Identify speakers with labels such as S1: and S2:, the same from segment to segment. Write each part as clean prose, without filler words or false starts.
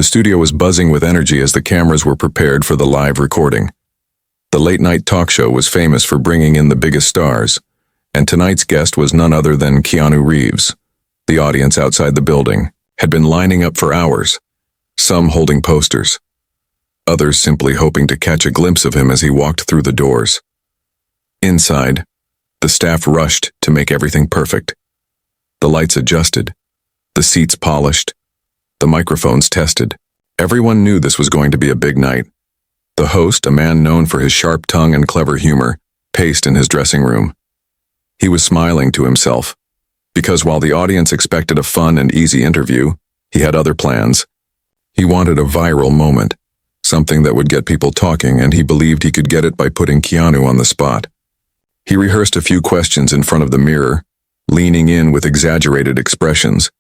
S1: studio was buzzing with energy as the cameras were prepared for the live recording. The late-night talk show was famous for bringing in the biggest stars, and tonight's guest was none other than Keanu Reeves. The audience outside the building had been lining up for hours, some holding posters, others simply hoping to catch a glimpse of him as he walked through the doors. Inside, the staff rushed to make everything perfect. The lights adjusted, the seats polished, the microphones tested. Everyone knew this was going to be a big night. The host, a man known for his sharp tongue and clever humor, paced in his dressing room. He was smiling to himself, because while the audience expected a fun and easy interview, he had other plans. He wanted a viral moment, something that would get people talking, and he believed he could get it by putting Keanu on the spot. He rehearsed a few questions in front of the mirror, leaning in with exaggerated expressions,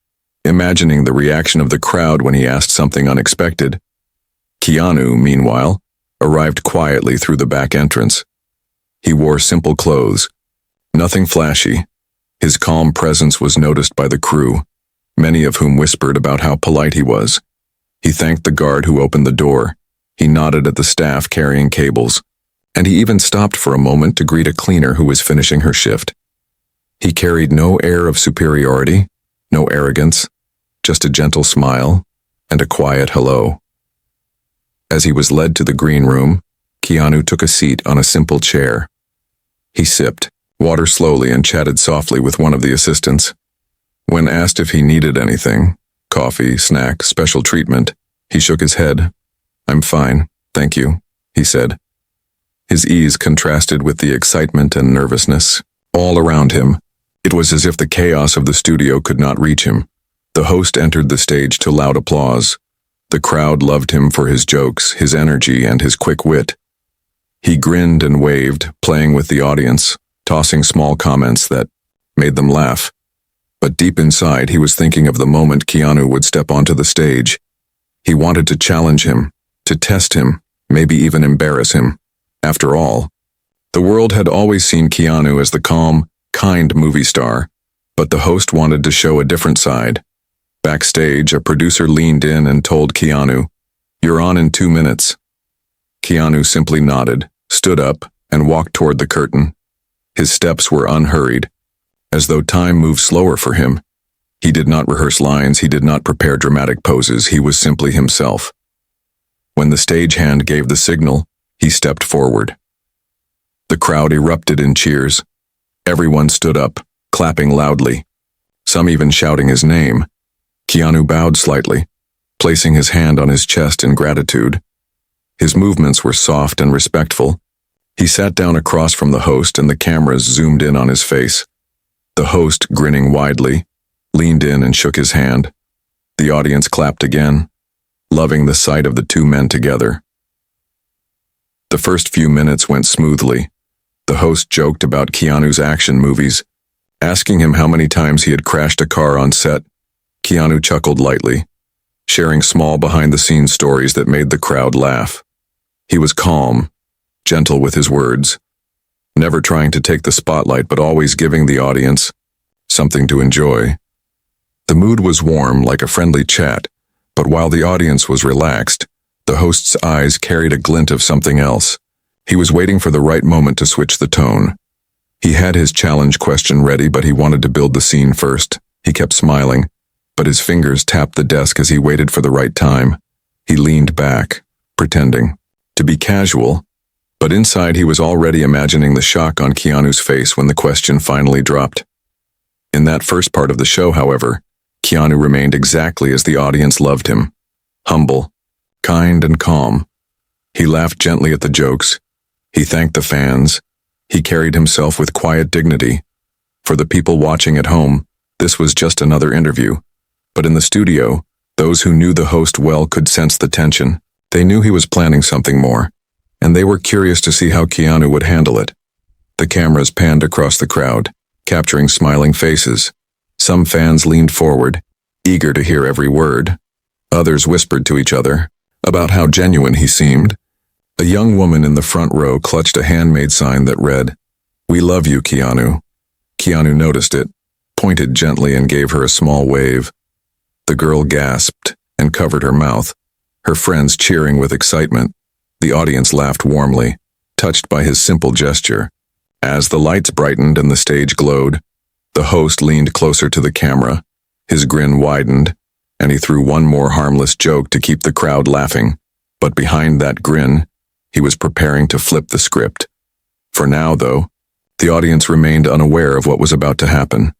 S1: imagining the reaction of the crowd when he asked something unexpected. Keanu, meanwhile, arrived quietly through the back entrance. He wore simple clothes, nothing flashy. His calm presence was noticed by the crew, many of whom whispered about how polite he was. He thanked the guard who opened the door. He nodded at the staff carrying cables, and he even stopped for a moment to greet a cleaner who was finishing her shift. He carried no air of superiority, no arrogance, just a gentle smile and a quiet hello. As he was led to the green room, Keanu took a seat on a simple chair. He sipped water slowly and chatted softly with one of the assistants. When asked if he needed anything, coffee, snack, special treatment, he shook his head. "I'm fine, thank you," he said. His ease contrasted with the excitement and nervousness all around him. It was as if the chaos of the studio could not reach him. The host entered the stage to loud applause. The crowd loved him for his jokes, his energy, and his quick wit. He grinned and waved, playing with the audience, tossing small comments that made them laugh. But deep inside, he was thinking of the moment Keanu would step onto the stage. He wanted to challenge him, to test him, maybe even embarrass him. After all, the world had always seen Keanu as the calm, kind movie star, but the host wanted to show a different side. Backstage, a producer leaned in and told Keanu, "You're on in 2 minutes." Keanu simply nodded, stood up, and walked toward the curtain. His steps were unhurried, as though time moved slower for him. He did not rehearse lines, he did not prepare dramatic poses, he was simply himself. When the stagehand gave the signal, he stepped forward. The crowd erupted in cheers. Everyone stood up, clapping loudly, some even shouting his name. Keanu bowed slightly, placing his hand on his chest in gratitude. His movements were soft and respectful. He sat down across from the host and the cameras zoomed in on his face. The host, grinning widely, leaned in and shook his hand. The audience clapped again, loving the sight of the two men together. The first few minutes went smoothly. The host joked about Keanu's action movies, asking him how many times he had crashed a car on set. Keanu chuckled lightly, sharing small behind-the-scenes stories that made the crowd laugh. He was calm, gentle with his words, never trying to take the spotlight but always giving the audience something to enjoy. The mood was warm, like a friendly chat, but while the audience was relaxed, the host's eyes carried a glint of something else. He was waiting for the right moment to switch the tone. He had his challenge question ready, but he wanted to build the scene first. He kept smiling, but his fingers tapped the desk as he waited for the right time. He leaned back, pretending to be casual, but inside he was already imagining the shock on Keanu's face when the question finally dropped. In that first part of the show, however, Keanu remained exactly as the audience loved him, humble, kind, and calm. He laughed gently at the jokes. He thanked the fans. He carried himself with quiet dignity. For the people watching at home, this was just another interview. But in the studio, those who knew the host well could sense the tension. They knew he was planning something more, and they were curious to see how Keanu would handle it. The cameras panned across the crowd, capturing smiling faces. Some fans leaned forward, eager to hear every word. Others whispered to each other about how genuine he seemed. A young woman in the front row clutched a handmade sign that read, "We love you, Keanu." Keanu noticed it, pointed gently, and gave her a small wave. The girl gasped and covered her mouth, her friends cheering with excitement. The audience laughed warmly, touched by his simple gesture. As the lights brightened and the stage glowed, the host leaned closer to the camera. His grin widened, and he threw one more harmless joke to keep the crowd laughing. But behind that grin, he was preparing to flip the script. For now, though, the audience remained unaware of what was about to happen.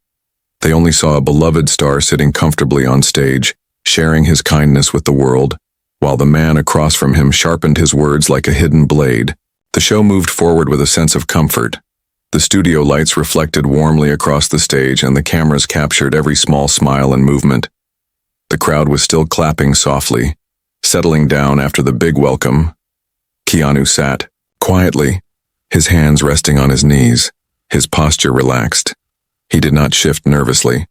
S1: They only saw a beloved star sitting comfortably on stage, sharing his kindness with the world, while the man across from him sharpened his words like a hidden blade. The show moved forward with a sense of comfort. The studio lights reflected warmly across the stage, and the cameras captured every small smile and movement. The crowd was still clapping softly, settling down after the big welcome. Keanu sat, quietly, his hands resting on his knees, his posture relaxed. He did not shift nervously.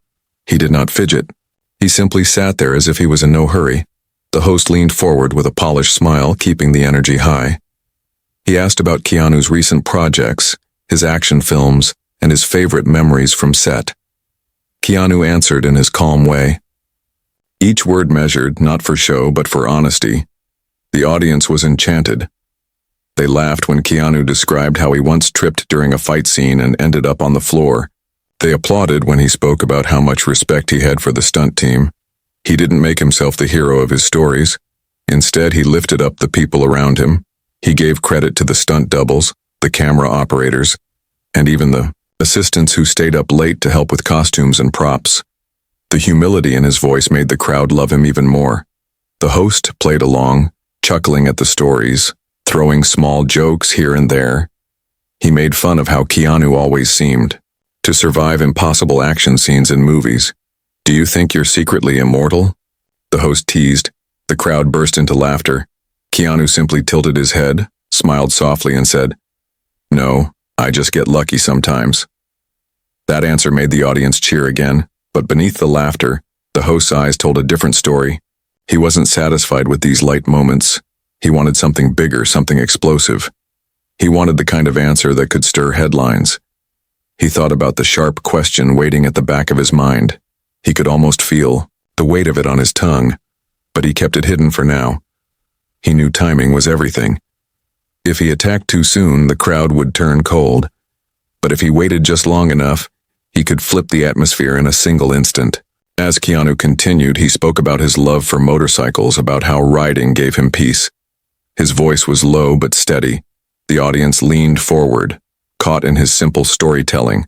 S1: He did not fidget. He simply sat there as if he was in no hurry. The host leaned forward with a polished smile, keeping the energy high. He asked about Keanu's recent projects, his action films, and his favorite memories from set. Keanu answered in his calm way. Each word measured, not for show but for honesty. The audience was enchanted. They laughed when Keanu described how he once tripped during a fight scene and ended up on the floor. They applauded when he spoke about how much respect he had for the stunt team. He didn't make himself the hero of his stories. Instead, he lifted up the people around him. He gave credit to the stunt doubles, the camera operators, and even the assistants who stayed up late to help with costumes and props. The humility in his voice made the crowd love him even more. The host played along, chuckling at the stories, throwing small jokes here and there. He made fun of how Keanu always seemed to survive impossible action scenes in movies. "Do you think you're secretly immortal?" the host teased. The crowd burst into laughter. Keanu simply tilted his head, smiled softly, and said, "No, I just get lucky sometimes." That answer made the audience cheer again, but beneath the laughter, the host's eyes told a different story. He wasn't satisfied with these light moments. He wanted something bigger, something explosive. He wanted the kind of answer that could stir headlines. He thought about the sharp question waiting at the back of his mind. He could almost feel the weight of it on his tongue, but he kept it hidden for now. He knew timing was everything. If he attacked too soon, the crowd would turn cold. But if he waited just long enough, he could flip the atmosphere in a single instant. As Keanu continued, he spoke about his love for motorcycles, about how riding gave him peace. His voice was low but steady. The audience leaned forward, caught in his simple storytelling.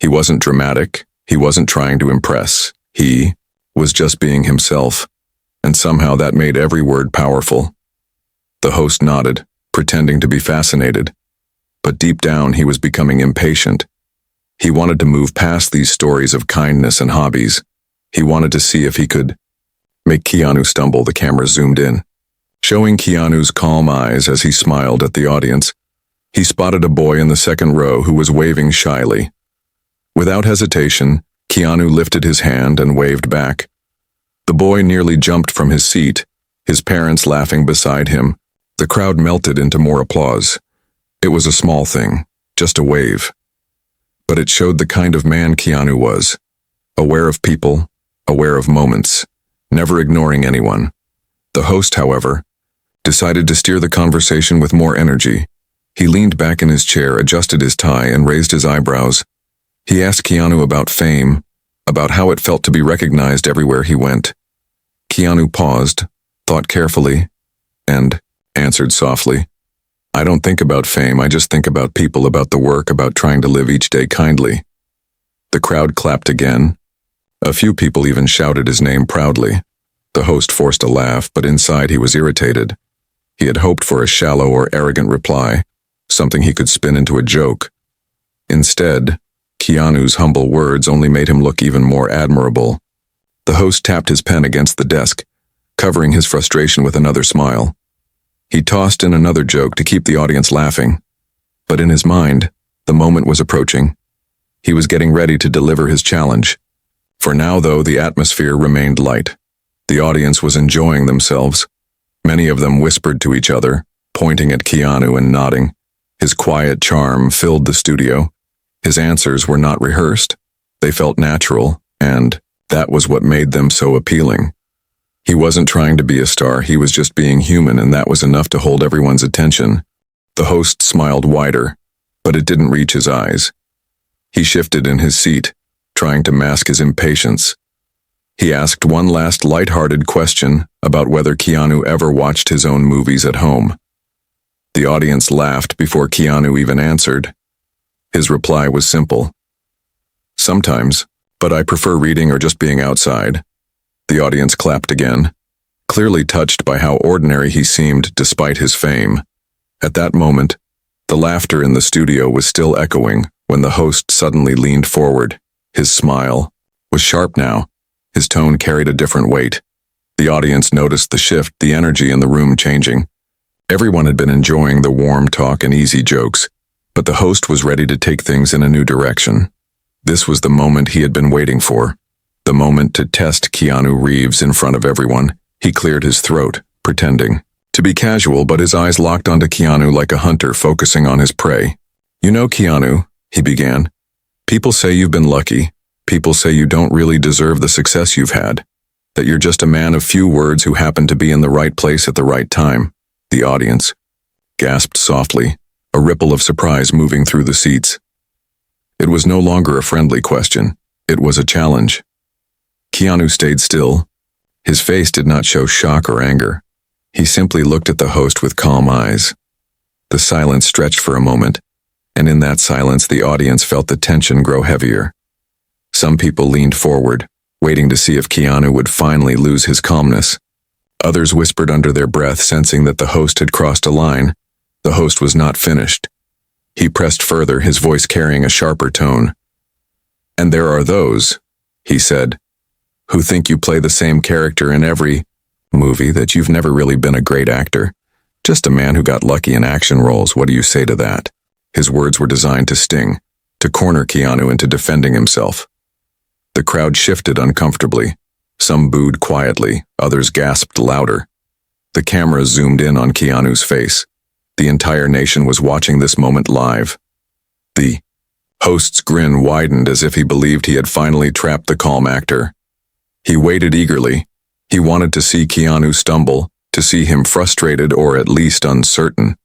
S1: He wasn't dramatic. He wasn't trying to impress. He was just being himself, and somehow that made every word powerful. The host nodded, pretending to be fascinated. But deep down, he was becoming impatient. He wanted to move past these stories of kindness and hobbies. He wanted to see if he could make Keanu stumble. The camera zoomed in, showing Keanu's calm eyes as he smiled at the audience. He spotted a boy in the second row who was waving shyly. Without hesitation, Keanu lifted his hand and waved back. The boy nearly jumped from his seat, his parents laughing beside him. The crowd melted into more applause. It was a small thing, just a wave. But it showed the kind of man Keanu was, aware of people, aware of moments, never ignoring anyone. The host, however, decided to steer the conversation with more energy. He leaned back in his chair, adjusted his tie, and raised his eyebrows. He asked Keanu about fame, about how it felt to be recognized everywhere he went. Keanu paused, thought carefully, and answered softly, "I don't think about fame, I just think about people, about the work, about trying to live each day kindly." The crowd clapped again. A few people even shouted his name proudly. The host forced a laugh, but inside he was irritated. He had hoped for a shallow or arrogant reply, something he could spin into a joke. Instead, Keanu's humble words only made him look even more admirable. The host tapped his pen against the desk, covering his frustration with another smile. He tossed in another joke to keep the audience laughing. But in his mind, the moment was approaching. He was getting ready to deliver his challenge. For now, though, the atmosphere remained light. The audience was enjoying themselves. Many of them whispered to each other, pointing at Keanu and nodding. His quiet charm filled the studio. His answers were not rehearsed. They felt natural, and that was what made them so appealing. He wasn't trying to be a star, he was just being human, and that was enough to hold everyone's attention. The host smiled wider, but it didn't reach his eyes. He shifted in his seat, trying to mask his impatience. He asked one last light-hearted question about whether Keanu ever watched his own movies at home. The audience laughed before Keanu even answered. His reply was simple. Sometimes, but I prefer reading or just being outside. The audience clapped again, clearly touched by how ordinary he seemed despite his fame. At that moment, the laughter in the studio was still echoing when the host suddenly leaned forward. His smile was sharp now. His tone carried a different weight. The audience noticed the shift, the energy in the room changing. Everyone had been enjoying the warm talk and easy jokes, but the host was ready to take things in a new direction. This was the moment he had been waiting for, the moment to test Keanu Reeves in front of everyone. He cleared his throat, pretending to be casual, but his eyes locked onto Keanu like a hunter focusing on his prey. You know, Keanu, he began, people say you've been lucky. People say you don't really deserve the success you've had, that you're just a man of few words who happened to be in the right place at the right time. The audience gasped softly, a ripple of surprise moving through the seats. It was no longer a friendly question. It was a challenge. Keanu stayed still. His face did not show shock or anger. He simply looked at the host with calm eyes. The silence stretched for a moment, and in that silence the audience felt the tension grow heavier. Some people leaned forward, waiting to see if Keanu would finally lose his calmness. Others whispered under their breath, sensing that the host had crossed a line. The host was not finished. He pressed further, his voice carrying a sharper tone. And there are those, he said, who think you play the same character in every movie, that you've never really been a great actor. Just a man who got lucky in action roles. What do you say to that? His words were designed to sting, to corner Keanu into defending himself. The crowd shifted uncomfortably. Some booed quietly, others gasped louder. The camera zoomed in on Keanu's face. The entire nation was watching this moment live. The host's grin widened as if he believed he had finally trapped the calm actor. He waited eagerly. He wanted to see Keanu stumble, to see him frustrated or at least uncertain.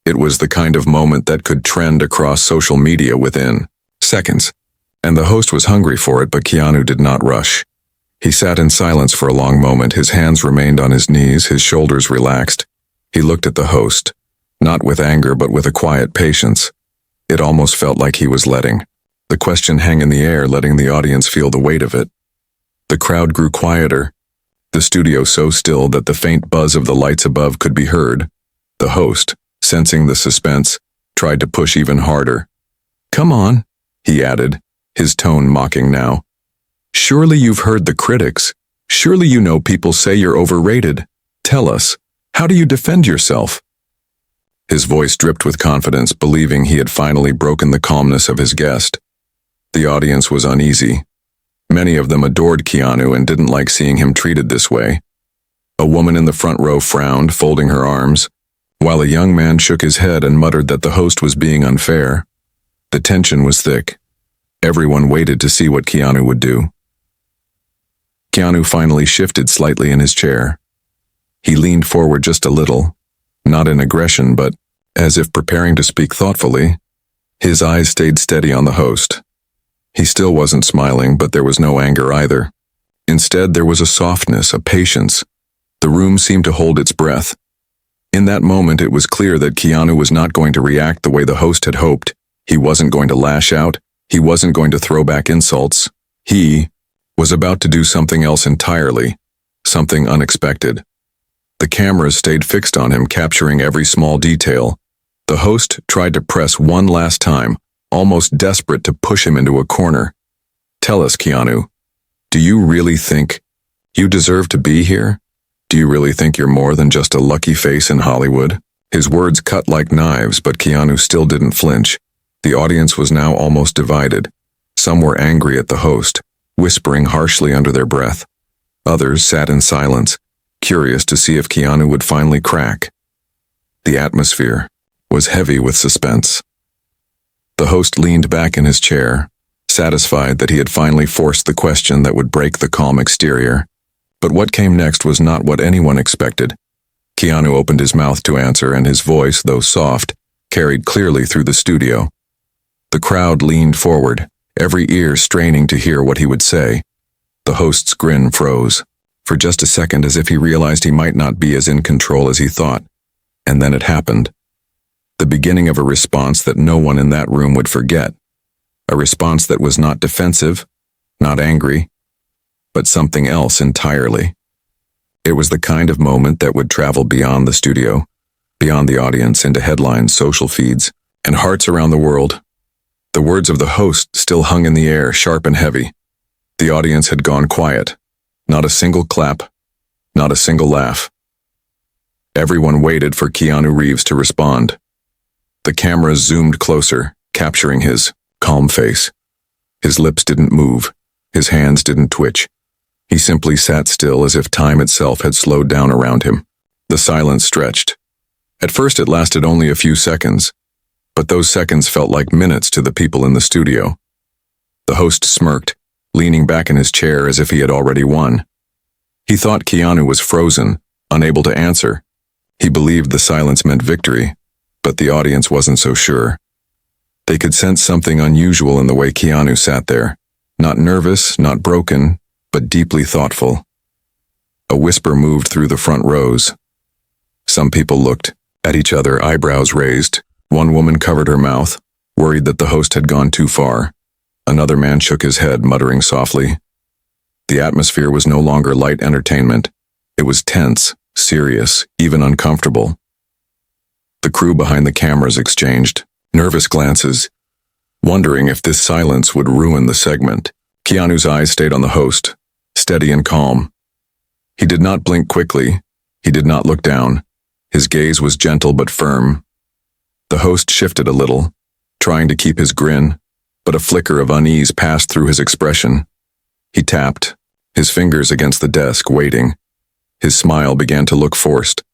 S1: It was the kind of moment that could trend across social media within seconds. And the host was hungry for it, but Keanu did not rush. He sat in silence for a long moment. His hands remained on his knees, his shoulders relaxed. He looked at the host, not with anger but with a quiet patience. It almost felt like he was letting the question hang in the air, letting the audience feel the weight of it. The crowd grew quieter, the studio so still that the faint buzz of the lights above could be heard. The host, sensing the suspense, tried to push even harder. Come on, he added, his tone mocking now. Surely you've heard the critics. Surely you know people say you're overrated. Tell us, how do you defend yourself? His voice dripped with confidence, believing he had finally broken the calmness of his guest. The audience was uneasy. Many of them adored Keanu and didn't like seeing him treated this way. A woman in the front row frowned, folding her arms, while a young man shook his head and muttered that the host was being unfair. The tension was thick. Everyone waited to see what Keanu would do. Keanu finally shifted slightly in his chair. He leaned forward just a little, not in aggression, but as if preparing to speak thoughtfully. His eyes stayed steady on the host. He still wasn't smiling, but there was no anger either. Instead, there was a softness, a patience. The room seemed to hold its breath. In that moment, it was clear that Keanu was not going to react the way the host had hoped. He wasn't going to lash out. He wasn't going to throw back insults. He was about to do something else entirely, something unexpected. The cameras stayed fixed on him, capturing every small detail. The host tried to press one last time, almost desperate to push him into a corner. Tell us, Keanu, do you really think you deserve to be here? Do you really think you're more than just a lucky face in Hollywood? His words cut like knives, but Keanu still didn't flinch. The audience was now almost divided. Some were angry at the host, whispering harshly under their breath. Others sat in silence, curious to see if Keanu would finally crack. The atmosphere was heavy with suspense. The host leaned back in his chair, satisfied that he had finally forced the question that would break the calm exterior. But what came next was not what anyone expected. Keanu opened his mouth to answer, and his voice, though soft, carried clearly through the studio. The crowd leaned forward, every ear straining to hear what he would say. The host's grin froze, for just a second, as if he realized he might not be as in control as he thought. And then it happened. The beginning of a response that no one in that room would forget. A response that was not defensive, not angry, but something else entirely. It was the kind of moment that would travel beyond the studio, beyond the audience, into headlines, social feeds, and hearts around the world. The words of the host still hung in the air, sharp and heavy. The audience had gone quiet. Not a single clap, not a single laugh. Everyone waited for Keanu Reeves to respond. The cameras zoomed closer, capturing his calm face. His lips didn't move. His hands didn't twitch. He simply sat still, as if time itself had slowed down around him. The silence stretched. At first it lasted only a few seconds, but those seconds felt like minutes to the people in the studio. The host smirked, leaning back in his chair as if he had already won. He thought Keanu was frozen, unable to answer. He believed the silence meant victory, but the audience wasn't so sure. They could sense something unusual in the way Keanu sat there, not nervous, not broken, but deeply thoughtful. A whisper moved through the front rows. Some people looked at each other, eyebrows raised. One woman covered her mouth, worried that the host had gone too far. Another man shook his head, muttering softly. The atmosphere was no longer light entertainment. It was tense, serious, even uncomfortable. The crew behind the cameras exchanged nervous glances, wondering if this silence would ruin the segment. Keanu's eyes stayed on the host, steady and calm. He did not blink quickly. He did not look down. His gaze was gentle but firm. The host shifted a little, trying to keep his grin, but a flicker of unease passed through his expression. He tapped, his fingers against the desk, waiting. His smile began to look forced.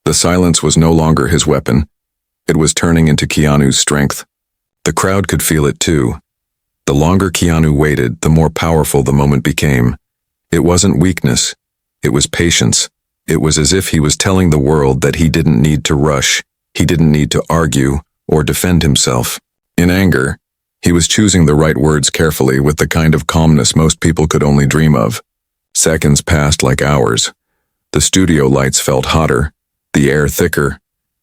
S1: The silence was no longer his weapon. It was turning into Keanu's strength. The crowd could feel it too. The longer Keanu waited, the more powerful the moment became. It wasn't weakness. It was patience. It was as if he was telling the world that he didn't need to rush. He didn't need to argue or defend himself. In anger, he was choosing the right words carefully, with the kind of calmness most people could only dream of. Seconds passed like hours. The studio lights felt hotter, the air thicker.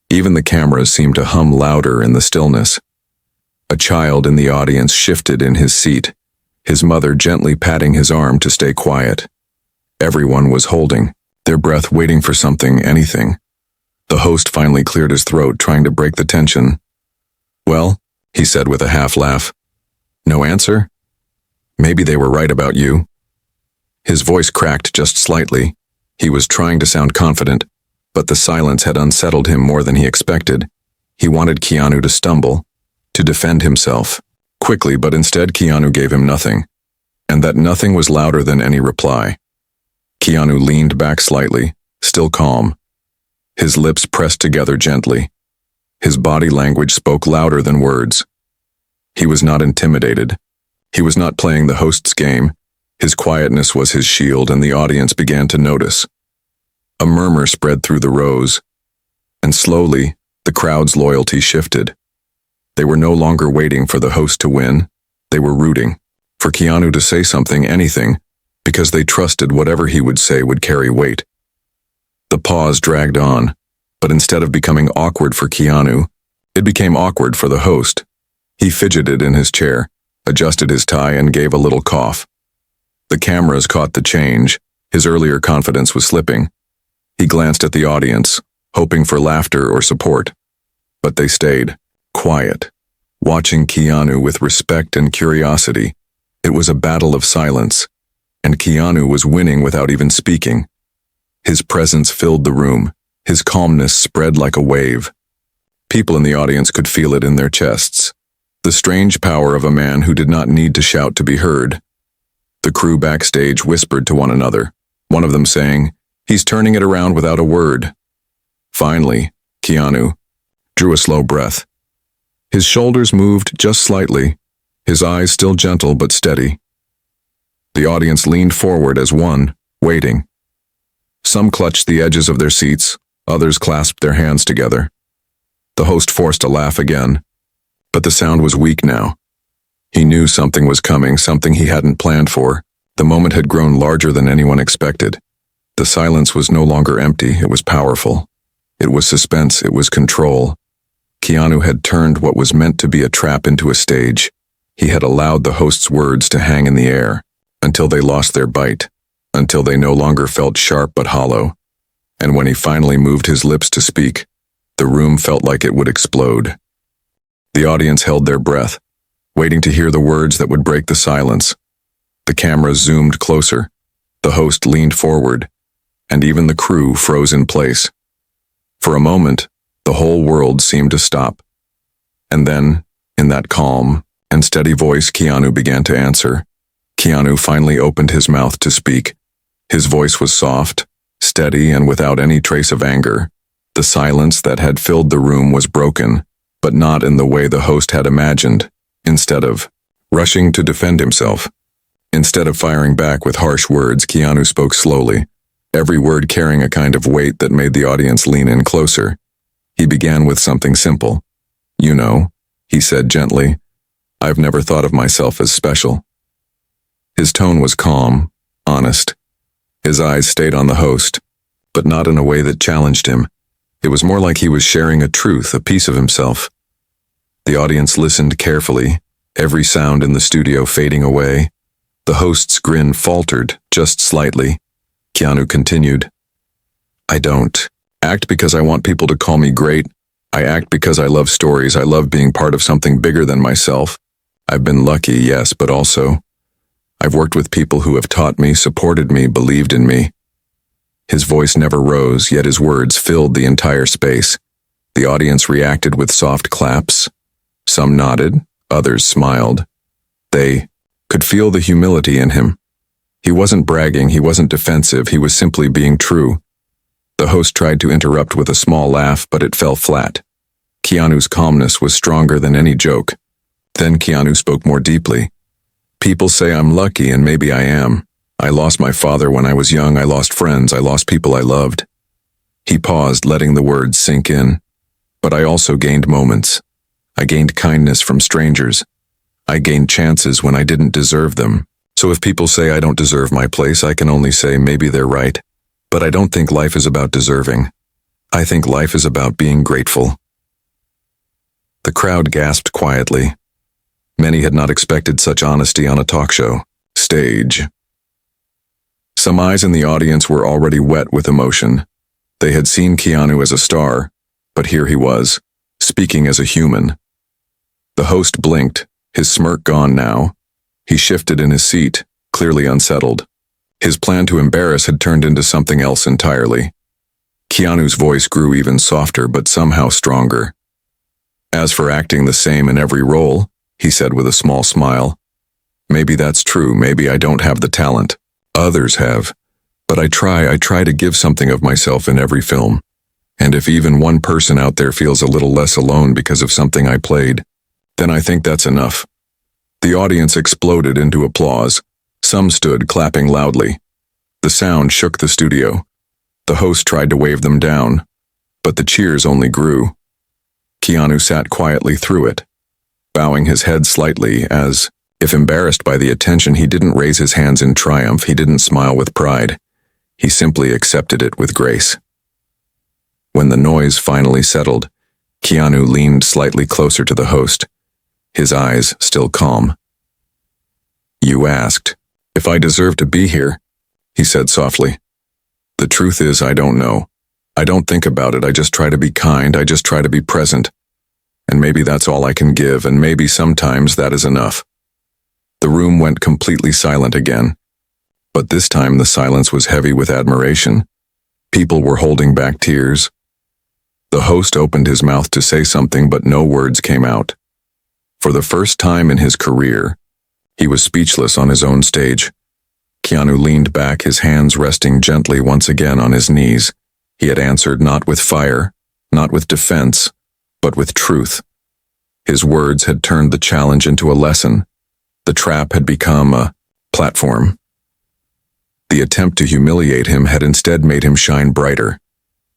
S1: Even the cameras seemed to hum louder in the stillness. A child in the audience shifted in his seat, his mother gently patting his arm to stay quiet. Everyone was holding their breath, waiting for something, anything. The host finally cleared his throat, trying to break the tension. "Well," he said with a half laugh. "No answer? Maybe they were right about you." His voice cracked just slightly. He was trying to sound confident, but the silence had unsettled him more than he expected. He wanted Keanu to stumble, to defend himself, quickly, but instead Keanu gave him nothing. And that nothing was louder than any reply. Keanu leaned back slightly, still calm. His lips pressed together gently. His body language spoke louder than words. He was not intimidated. He was not playing the host's game. His quietness was his shield, and the audience began to notice. A murmur spread through the rows, and slowly, the crowd's loyalty shifted. They were no longer waiting for the host to win. They were rooting for Keanu to say something, anything, because they trusted whatever he would say would carry weight. The pause dragged on, but instead of becoming awkward for Keanu, it became awkward for the host. He fidgeted in his chair, adjusted his tie, and gave a little cough. The cameras caught the change. His earlier confidence was slipping. He glanced at the audience, hoping for laughter or support. But they stayed, quiet, watching Keanu with respect and curiosity. It was a battle of silence, and Keanu was winning without even speaking. His presence filled the room. His calmness spread like a wave. People in the audience could feel it in their chests. The strange power of a man who did not need to shout to be heard. The crew backstage whispered to one another, one of them saying, "He's turning it around without a word." Finally, Keanu drew a slow breath. His shoulders moved just slightly, his eyes still gentle but steady. The audience leaned forward as one, waiting. Some clutched the edges of their seats, others clasped their hands together. The host forced a laugh again, but the sound was weak now. He knew something was coming, something he hadn't planned for. The moment had grown larger than anyone expected. The silence was no longer empty, it was powerful. It was suspense, it was control. Keanu had turned what was meant to be a trap into a stage. He had allowed the host's words to hang in the air, until they lost their bite, until they no longer felt sharp but hollow. And when he finally moved his lips to speak, the room felt like it would explode. The audience held their breath, waiting to hear the words that would break the silence. The camera zoomed closer, the host leaned forward, and even the crew froze in place. For a moment, the whole world seemed to stop. And then, in that calm and steady voice, Keanu began to answer. Keanu finally opened his mouth to speak. His voice was soft, steady, and without any trace of anger. The silence that had filled the room was broken, but not in the way the host had imagined. Instead of rushing to defend himself, instead of firing back with harsh words, Keanu spoke slowly, every word carrying a kind of weight that made the audience lean in closer. He began with something simple. "You know," he said gently, "I've never thought of myself as special." His tone was calm, honest. His eyes stayed on the host, but not in a way that challenged him. It was more like he was sharing a truth, a piece of himself. The audience listened carefully, every sound in the studio fading away. The host's grin faltered, just slightly. Keanu continued, "I don't act because I want people to call me great. I act because I love stories. I love being part of something bigger than myself. I've been lucky, yes, but also, I've worked with people who have taught me, supported me, believed in me." His voice never rose, yet his words filled the entire space. The audience reacted with soft claps. Some nodded, others smiled. They could feel the humility in him. He wasn't bragging, he wasn't defensive, he was simply being true. The host tried to interrupt with a small laugh, but it fell flat. Keanu's calmness was stronger than any joke. Then Keanu spoke more deeply. "People say I'm lucky, and maybe I am. I lost my father when I was young, I lost friends, I lost people I loved." He paused, letting the words sink in. "But I also gained moments. I gained kindness from strangers. I gained chances when I didn't deserve them. So if people say I don't deserve my place, I can only say maybe they're right. But I don't think life is about deserving. I think life is about being grateful." The crowd gasped quietly. Many had not expected such honesty on a talk show stage. Some eyes in the audience were already wet with emotion. They had seen Keanu as a star, but here he was, speaking as a human. The host blinked, his smirk gone now. He shifted in his seat, clearly unsettled. His plan to embarrass had turned into something else entirely. Keanu's voice grew even softer, but somehow stronger. "As for acting the same in every role," he said with a small smile, "maybe that's true, maybe I don't have the talent. Others have. But I try to give something of myself in every film. And if even one person out there feels a little less alone because of something I played, then I think that's enough." The audience exploded into applause. Some stood clapping loudly. The sound shook the studio. The host tried to wave them down, but the cheers only grew. Keanu sat quietly through it, bowing his head slightly as, if embarrassed by the attention, he didn't raise his hands in triumph, he didn't smile with pride. He simply accepted it with grace. When the noise finally settled, Keanu leaned slightly closer to the host, his eyes still calm. "You asked if I deserve to be here," he said softly. "The truth is, I don't know. I don't think about it, I just try to be kind, I just try to be present. And maybe that's all I can give, and maybe sometimes that is enough." The room went completely silent again. But this time the silence was heavy with admiration. People were holding back tears. The host opened his mouth to say something, but no words came out. For the first time in his career, he was speechless on his own stage. Keanu leaned back, his hands resting gently once again on his knees. He had answered not with fire, not with defense, but with truth. His words had turned the challenge into a lesson. The trap had become a platform. The attempt to humiliate him had instead made him shine brighter.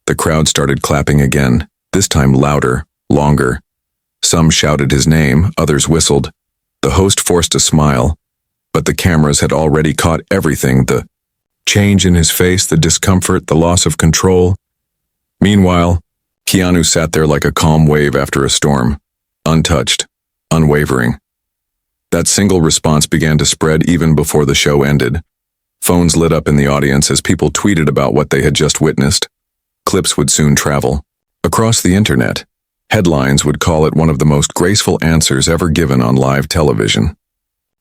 S1: The crowd started clapping again, this time louder, longer. Some shouted his name, others whistled. The host forced a smile, but the cameras had already caught everything, the change in his face, the discomfort, the loss of control. Meanwhile, Keanu sat there like a calm wave after a storm, untouched, unwavering. That single response began to spread even before the show ended. Phones lit up in the audience as people tweeted about what they had just witnessed. Clips would soon travel. Across the internet, headlines would call it one of the most graceful answers ever given on live television.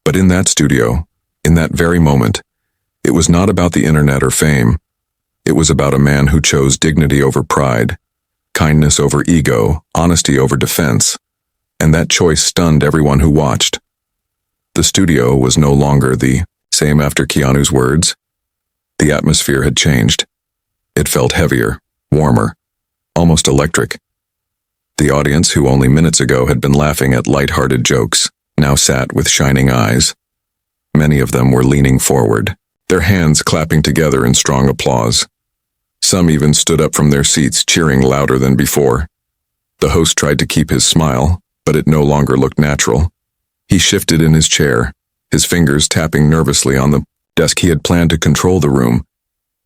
S1: But in that studio, in that very moment, it was not about the internet or fame. It was about a man who chose dignity over pride, kindness over ego, honesty over defense, and that choice stunned everyone who watched. The studio was no longer the same after Keanu's words. The atmosphere had changed. It felt heavier, warmer, almost electric. The audience, who only minutes ago had been laughing at light-hearted jokes, now sat with shining eyes. Many of them were leaning forward, their hands clapping together in strong applause. Some even stood up from their seats, cheering louder than before. The host tried to keep his smile, but it no longer looked natural. He shifted in his chair, his fingers tapping nervously on the desk. He had planned to control the room,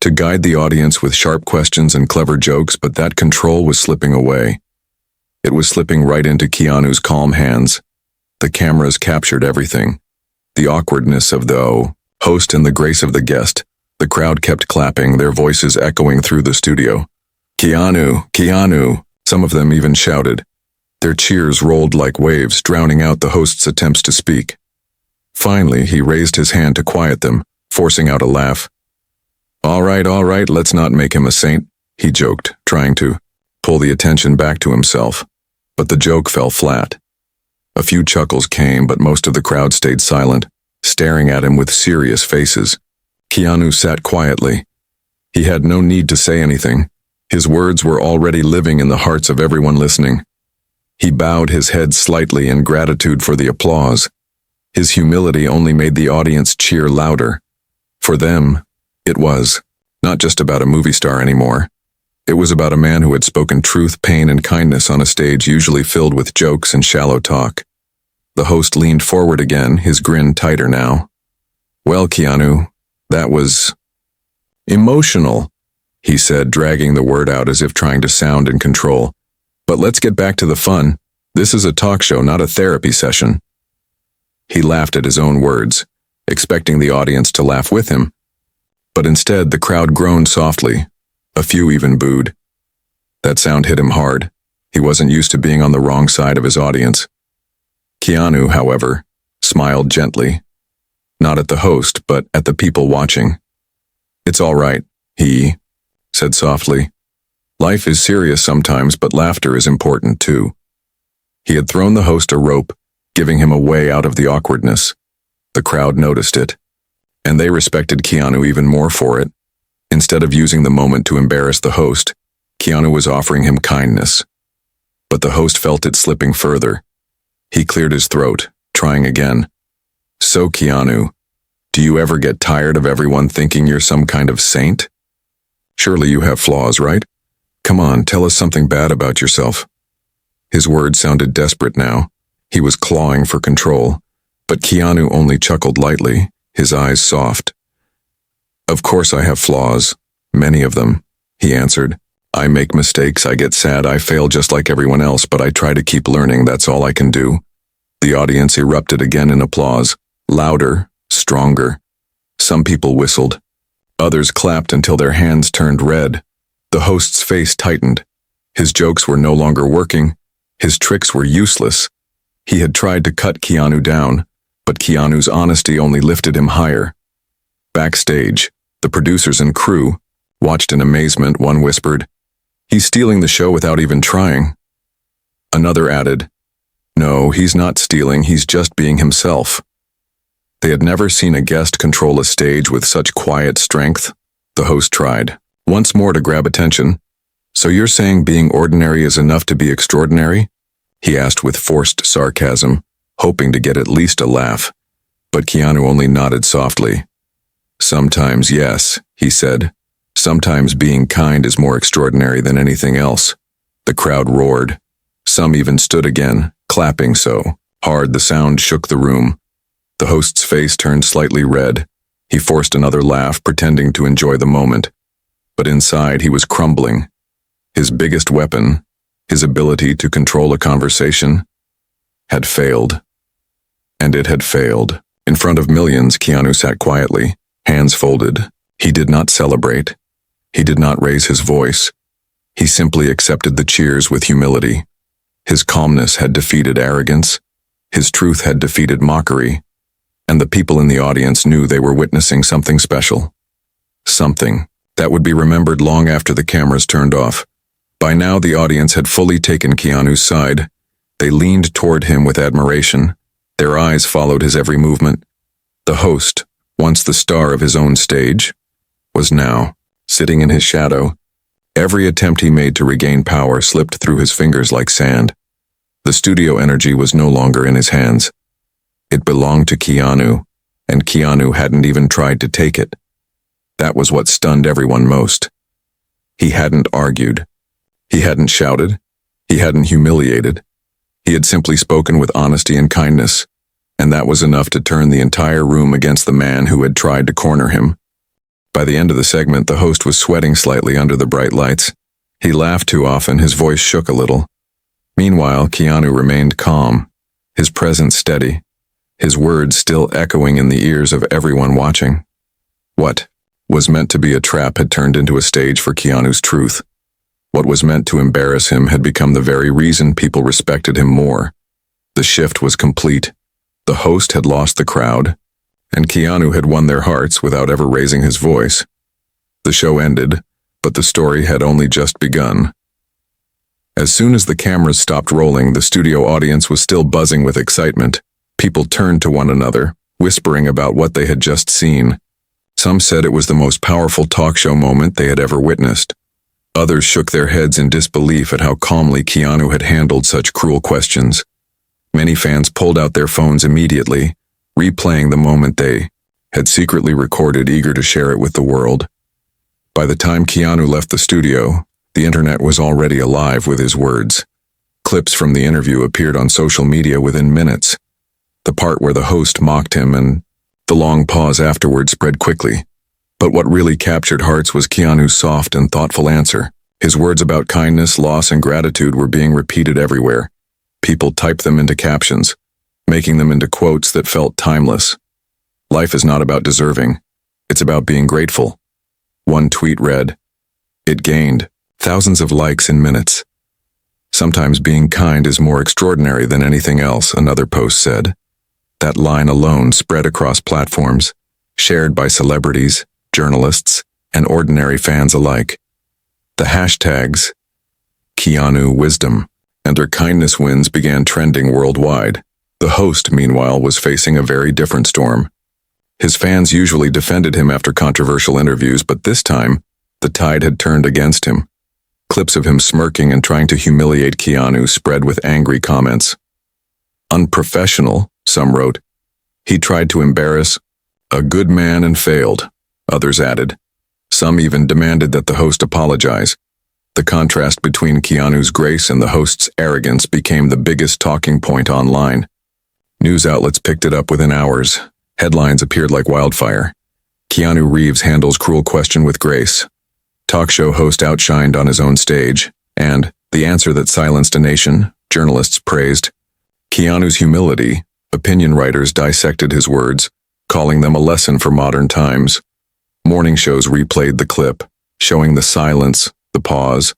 S1: to guide the audience with sharp questions and clever jokes, but that control was slipping away. It was slipping right into Keanu's calm hands. The cameras captured everything. The awkwardness of the host and the grace of the guest. The crowd kept clapping, their voices echoing through the studio. "Keanu, Keanu," some of them even shouted. Their cheers rolled like waves, drowning out the host's attempts to speak. Finally, he raised his hand to quiet them, forcing out a laugh. All right, let's not make him a saint," he joked, trying to pull the attention back to himself. But the joke fell flat. A few chuckles came, but most of the crowd stayed silent, staring at him with serious faces. Keanu sat quietly. He had no need to say anything. His words were already living in the hearts of everyone listening. He bowed his head slightly in gratitude for the applause. His humility only made the audience cheer louder. For them, it was not just about a movie star anymore. It was about a man who had spoken truth, pain, and kindness on a stage usually filled with jokes and shallow talk. The host leaned forward again, his grin tighter now. "Well, Keanu, that was emotional," he said, dragging the word out as if trying to sound in control. "But let's get back to the fun. This is a talk show, not a therapy session." He laughed at his own words, expecting the audience to laugh with him. But instead, the crowd groaned softly. A few even booed. That sound hit him hard. He wasn't used to being on the wrong side of his audience. Keanu, however, smiled gently. Not at the host, but at the people watching. "It's all right," he said softly. "Life is serious sometimes, but laughter is important too." He had thrown the host a rope, giving him a way out of the awkwardness. The crowd noticed it, and they respected Keanu even more for it. Instead of using the moment to embarrass the host, Keanu was offering him kindness. But the host felt it slipping further. He cleared his throat, trying again. "So, Keanu, do you ever get tired of everyone thinking you're some kind of saint? Surely you have flaws, right? Come on, tell us something bad about yourself." His words sounded desperate now. He was clawing for control, but Keanu only chuckled lightly, his eyes soft. "Of course I have flaws, many of them," he answered. "I make mistakes, I get sad, I fail just like everyone else, but I try to keep learning, that's all I can do." The audience erupted again in applause, louder, stronger. Some people whistled. Others clapped until their hands turned red. The host's face tightened. His jokes were no longer working. His tricks were useless. He had tried to cut Keanu down, but Keanu's honesty only lifted him higher. Backstage, the producers and crew watched in amazement. One whispered, "He's stealing the show without even trying." Another added, "No, he's not stealing, he's just being himself." They had never seen a guest control a stage with such quiet strength. The host tried, once more to grab attention. "So you're saying being ordinary is enough to be extraordinary?" he asked with forced sarcasm, hoping to get at least a laugh. But Keanu only nodded softly. "Sometimes, yes," he said. "Sometimes being kind is more extraordinary than anything else." The crowd roared. Some even stood again, clapping so hard the sound shook the room. The host's face turned slightly red. He forced another laugh, pretending to enjoy the moment. But inside he was crumbling. His biggest weapon, his ability to control a conversation, had failed. And it had failed. In front of millions, Keanu sat quietly, hands folded. He did not celebrate. He did not raise his voice. He simply accepted the cheers with humility. His calmness had defeated arrogance. His truth had defeated mockery. And the people in the audience knew they were witnessing something special. Something that would be remembered long after the cameras turned off. By now, the audience had fully taken Keanu's side. They leaned toward him with admiration. Their eyes followed his every movement. The host, once the star of his own stage, was now sitting in his shadow. Every attempt he made to regain power slipped through his fingers like sand. The studio energy was no longer in his hands. It belonged to Keanu, and Keanu hadn't even tried to take it. That was what stunned everyone most. He hadn't argued. He hadn't shouted. He hadn't humiliated. He had simply spoken with honesty and kindness, and that was enough to turn the entire room against the man who had tried to corner him. By the end of the segment, the host was sweating slightly under the bright lights. He laughed too often, his voice shook a little. Meanwhile, Keanu remained calm, his presence steady, his words still echoing in the ears of everyone watching. What was meant to be a trap had turned into a stage for Keanu's truth. What was meant to embarrass him had become the very reason people respected him more. The shift was complete. The host had lost the crowd, and Keanu had won their hearts without ever raising his voice. The show ended, but the story had only just begun. As soon as the cameras stopped rolling, the studio audience was still buzzing with excitement. People turned to one another, whispering about what they had just seen. Some said it was the most powerful talk show moment they had ever witnessed. Others shook their heads in disbelief at how calmly Keanu had handled such cruel questions. Many fans pulled out their phones immediately, replaying the moment they had secretly recorded, eager to share it with the world. By the time Keanu left the studio, the internet was already alive with his words. Clips from the interview appeared on social media within minutes. The part where the host mocked him and the long pause afterward spread quickly. But what really captured hearts was Keanu's soft and thoughtful answer. His words about kindness, loss, and gratitude were being repeated everywhere. People typed them into captions, making them into quotes that felt timeless. Life is not about deserving. It's about being grateful. One tweet read, "It gained thousands of likes in minutes." "Sometimes being kind is more extraordinary than anything else," another post said. That line alone spread across platforms, shared by celebrities, journalists, and ordinary fans alike. The hashtags, Keanu Wisdom, and their kindness wins began trending worldwide. The host, meanwhile, was facing a very different storm. His fans usually defended him after controversial interviews, but this time, the tide had turned against him. Clips of him smirking and trying to humiliate Keanu spread with angry comments. "Unprofessional," some wrote. "He tried to embarrass a good man and failed," others added. Some even demanded that the host apologize. The contrast between Keanu's grace and the host's arrogance became the biggest talking point online. News outlets picked it up within hours. Headlines appeared like wildfire. Keanu Reeves handles cruel question with grace. Talk show host outshined on his own stage. And the answer that silenced a nation, journalists praised. Keanu's humility, opinion writers dissected his words, calling them a lesson for modern times. Morning shows replayed the clip, showing the silence, the pause,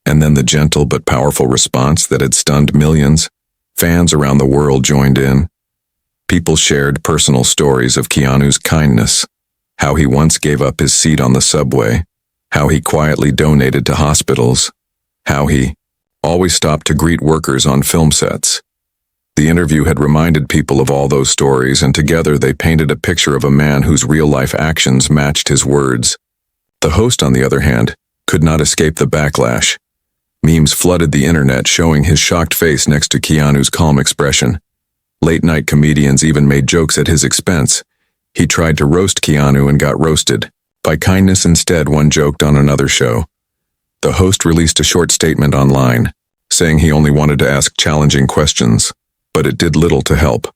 S1: and then the gentle but powerful response that had stunned millions. Fans around the world joined in. People shared personal stories of Keanu's kindness, how he once gave up his seat on the subway, how he quietly donated to hospitals, how he always stopped to greet workers on film sets. The interview had reminded people of all those stories, and together they painted a picture of a man whose real-life actions matched his words. The host, on the other hand, could not escape the backlash. Memes flooded the internet showing his shocked face next to Keanu's calm expression. Late-night comedians even made jokes at his expense, He tried to roast Keanu and got roasted. By kindness instead, one joked on another show. The host released a short statement online, saying he only wanted to ask challenging questions, but it did little to help.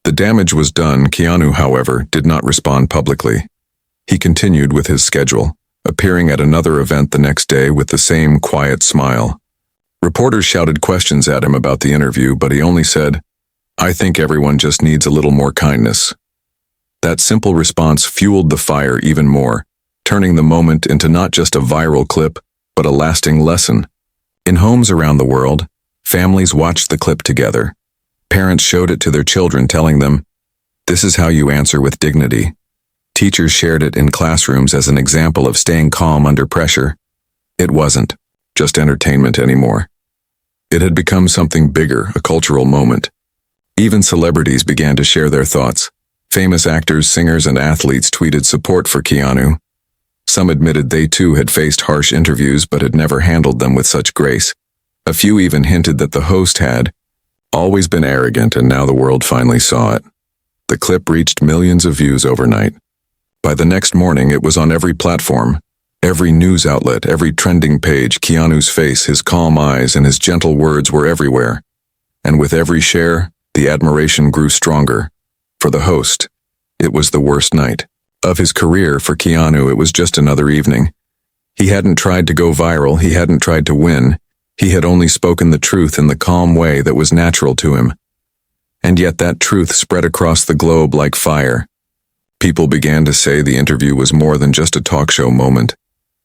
S1: The damage was done. Keanu, however, did not respond publicly. He continued with his schedule, appearing at another event the next day with the same quiet smile. Reporters shouted questions at him about the interview, but he only said, "I think everyone just needs a little more kindness." That simple response fueled the fire even more, turning the moment into not just a viral clip, but a lasting lesson. In homes around the world, families watched the clip together. Parents showed it to their children, telling them, "This is how you answer with dignity." Teachers shared it in classrooms as an example of staying calm under pressure. It wasn't just entertainment anymore. It had become something bigger, a cultural moment. Even celebrities began to share their thoughts. Famous actors, singers, and athletes tweeted support for Keanu. Some admitted they too had faced harsh interviews but had never handled them with such grace. A few even hinted that the host had always been arrogant, and now the world finally saw it. The clip reached millions of views overnight. By the next morning, it was on every platform, every news outlet, every trending page. Keanu's face, his calm eyes, and his gentle words were everywhere. And with every share, the admiration grew stronger. For the host, it was the worst night of his career. For Keanu, it was just another evening. He hadn't tried to go viral, he hadn't tried to win. He had only spoken the truth in the calm way that was natural to him. And yet that truth spread across the globe like fire. People began to say the interview was more than just a talk show moment.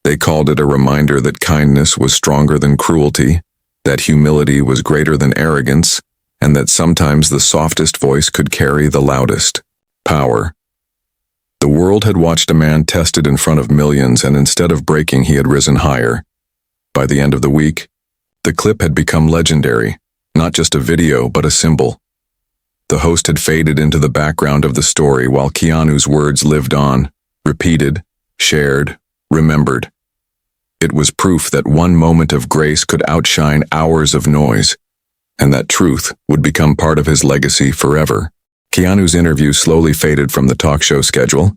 S1: They called it a reminder that kindness was stronger than cruelty, that humility was greater than arrogance, and that sometimes the softest voice could carry the loudest power. The world had watched a man tested in front of millions, and instead of breaking, he had risen higher. By the end of the week, the clip had become legendary, not just a video, but a symbol. The host had faded into the background of the story while Keanu's words lived on, repeated, shared, remembered. It was proof that one moment of grace could outshine hours of noise, and that truth would become part of his legacy forever. Keanu's interview slowly faded from the talk show schedule,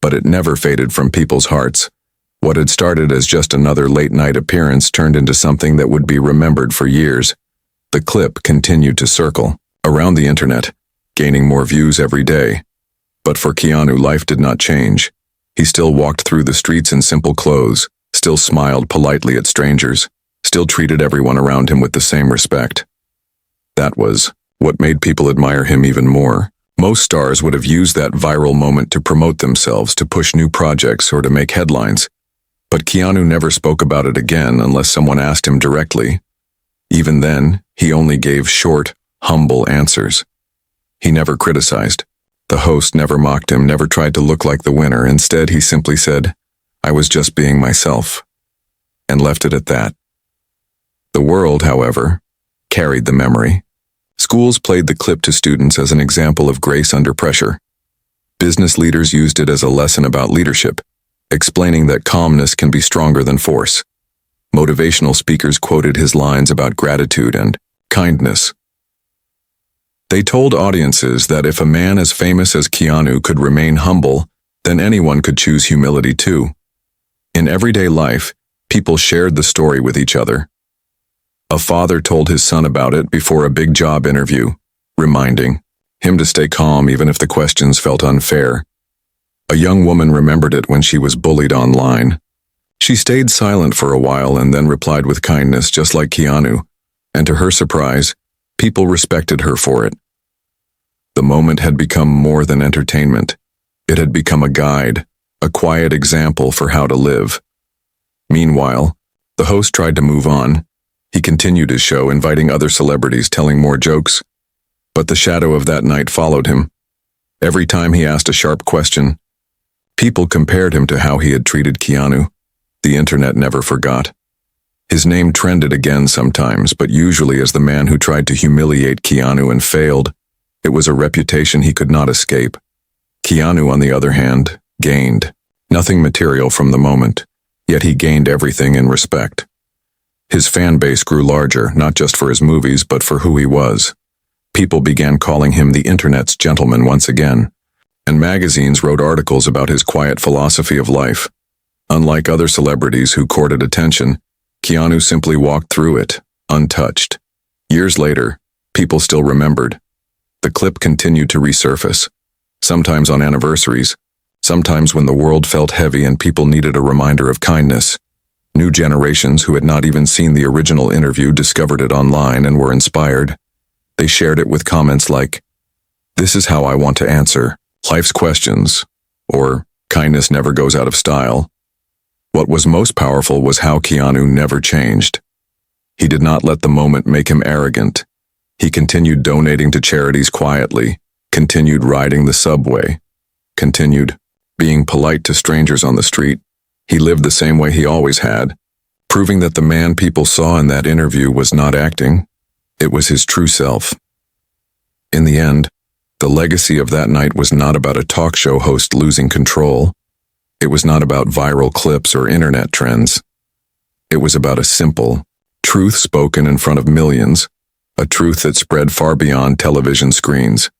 S1: but it never faded from people's hearts. What had started as just another late-night appearance turned into something that would be remembered for years. The clip continued to circle around the internet, gaining more views every day. But for Keanu, life did not change. He still walked through the streets in simple clothes, still smiled politely at strangers, still treated everyone around him with the same respect. That was what made people admire him even more. Most stars would have used that viral moment to promote themselves, to push new projects, or to make headlines. But Keanu never spoke about it again unless someone asked him directly. Even then, he only gave short, humble answers. He never criticized. The host never mocked him, never tried to look like the winner. Instead, he simply said, "I was just being myself," and left it at that. The world, however, carried the memory. Schools played the clip to students as an example of grace under pressure. Business leaders used it as a lesson about leadership, explaining that calmness can be stronger than force. Motivational speakers quoted his lines about gratitude and kindness. They told audiences that if a man as famous as Keanu could remain humble, then anyone could choose humility too. In everyday life, people shared the story with each other. A father told his son about it before a big job interview, reminding him to stay calm even if the questions felt unfair. A young woman remembered it when she was bullied online. She stayed silent for a while and then replied with kindness, just like Keanu, and to her surprise, people respected her for it. The moment had become more than entertainment. It had become a guide, a quiet example for how to live. Meanwhile, the host tried to move on. He continued his show, inviting other celebrities, telling more jokes. But the shadow of that night followed him. Every time he asked a sharp question, people compared him to how he had treated Keanu. The internet never forgot. His name trended again sometimes, but usually as the man who tried to humiliate Keanu and failed. It was a reputation he could not escape. Keanu, on the other hand, gained nothing material from the moment, yet he gained everything in respect. His fan base grew larger, not just for his movies, but for who he was. People began calling him the internet's gentleman once again. and magazines wrote articles about his quiet philosophy of life. Unlike other celebrities who courted attention, Keanu simply walked through it, untouched. Years later, people still remembered. The clip continued to resurface, sometimes on anniversaries, sometimes when the world felt heavy and people needed a reminder of kindness. New generations who had not even seen the original interview discovered it online and were inspired. They shared it with comments like, "This is how I want to answer life's questions," or "Kindness never goes out of style." What was most powerful was how Keanu never changed. He did not let the moment make him arrogant. He continued donating to charities quietly, continued riding the subway, continued being polite to strangers on the street. He lived the same way he always had, proving that the man people saw in that interview was not acting. It was his true self. In the end, the legacy of that night was not about a talk show host losing control. It was not about viral clips or internet trends. It was about a simple truth spoken in front of millions, a truth that spread far beyond television screens.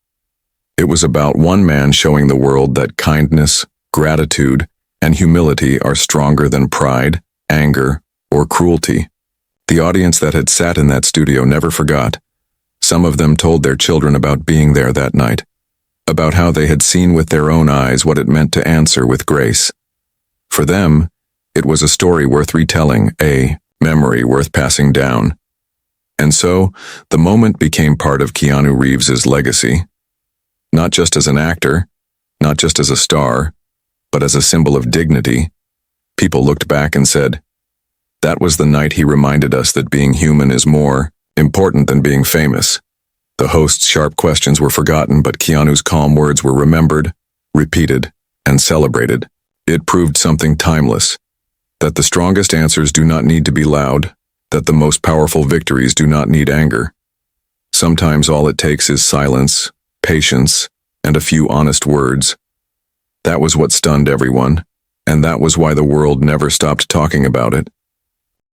S1: It was about one man showing the world that kindness, gratitude, and humility are stronger than pride, anger, or cruelty. The audience that had sat in that studio never forgot. Some of them told their children about being there that night, about how they had seen with their own eyes what it meant to answer with grace. For them, it was a story worth retelling, a memory worth passing down. And so, the moment became part of Keanu Reeves's legacy. Not just as an actor, not just as a star, but as a symbol of dignity. People looked back and said, "That was the night he reminded us that being human is more important than being famous." The host's sharp questions were forgotten, but Keanu's calm words were remembered, repeated, and celebrated. It proved something timeless, that the strongest answers do not need to be loud, that the most powerful victories do not need anger. Sometimes all it takes is silence, patience, and a few honest words. That was what stunned everyone, and that was why the world never stopped talking about it.